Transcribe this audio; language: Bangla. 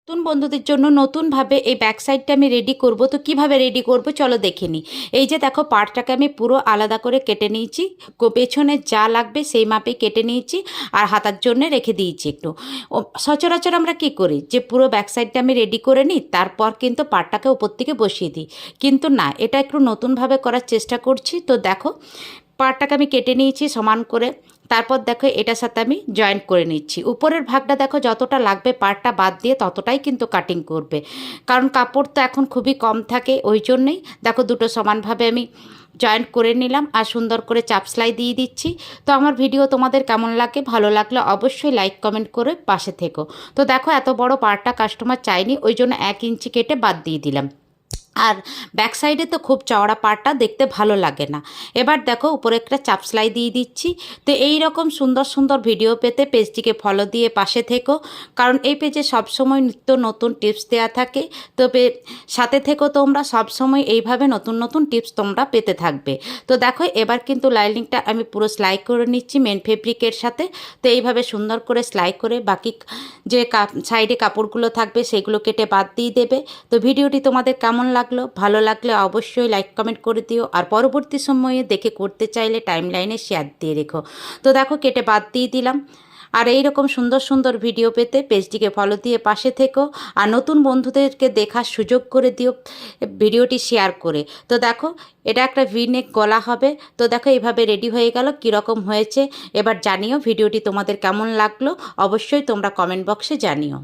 নতুন বন্ধুদের জন্য নতুনভাবে এই ব্যাক সাইডটা আমি রেডি করব। তো কিভাবে রেডি করব চলো দেখে নিই। এই যে দেখো পার্টটাকে আমি পুরো আলাদা করে কেটে নিয়েছি, পেছনে যা লাগবে সেই মাপে কেটে নিয়েছি আর হাতার জন্য রেখে দিয়েছি একটু। সচরাচর আমরা কি করি যে পুরো ব্যাক সাইডটা আমি রেডি করে নিই, তারপর কিন্তু পার্টটাকে উপর থেকে বসিয়ে দিই, কিন্তু না, এটা একটু নতুনভাবে করার চেষ্টা করছি। তো দেখো পার্টটাকে আমি কেটে নিয়েছি সমান করে, তারপর দেখো এটার সাথে আমি জয়েন্ট করে নিচ্ছি। উপরের ভাগটা দেখো যতটা লাগবে পার্টটা বাদ দিয়ে ততটাই কিন্তু কাটিং করবে, কারণ কাপড় তো এখন খুবই কম থাকে, ওই জন্যেই দেখো দুটো সমানভাবে আমি জয়েন্ট করে নিলাম আর সুন্দর করে চাপ সেলাই দিয়ে দিচ্ছি। তো আমার ভিডিও তোমাদের কেমন লাগে, ভালো লাগলে অবশ্যই লাইক কমেন্ট করে পাশে থেকো। তো দেখো এত বড় পার্টটা কাস্টমার চাইনি, ওই জন্য 1 ইঞ্চি কেটে বাদ দিয়ে দিলাম। আর ব্যাক সাইডে তো খুব চওড়া পার্টটা দেখতে ভালো লাগে না। এবার দেখো উপরে একটা চাপ সেলাই দিয়ে দিচ্ছি। তো এই রকম সুন্দর সুন্দর ভিডিও পেতে পেজটিকে ফলো দিয়ে পাশে থেকো, কারণ এই পেজে সবসময় নিত্য নতুন টিপস দেওয়া থাকে। তো সাথে থেকো তোমরা, সবসময় এইভাবে নতুন নতুন টিপস তোমরা পেতে থাকবে। তো দেখো এবার কিন্তু লাইনিংটা আমি পুরো সেলাই করে নিচ্ছি মেন ফেব্রিকের সাথে। তো এইভাবে সুন্দর করে সেলাই করে বাকি যে সাইডে কাপড়গুলো থাকবে সেগুলো কেটে বাদ দিয়ে দেবে। তো ভিডিওটি তোমাদের কেমন লাগলো, ভালো লাগলে অবশ্যই লাইক কমেন্ট করে দিও, আর পরবর্তী সময়ে দেখে করতে চাইলে টাইমলাইনে শেয়ার দিয়ে রেখো। তো দেখো কেটে বাদ দিয়ে দিলাম। আর এই রকম সুন্দর সুন্দর ভিডিও পেতে পেজটিকে ফলো দিয়ে পাশে থেকো, আর নতুন বন্ধুদেরকে দেখার সুযোগ করে দিও ভিডিওটি শেয়ার করে। তো দেখো এটা একটা ভি-নেক গলা হবে। তো দেখো এইভাবে রেডি হয়ে গেল, কীরকম হয়েছে এবার জানিও। ভিডিওটি তোমাদের কেমন লাগলো অবশ্যই তোমরা কমেন্ট বক্সে জানিও।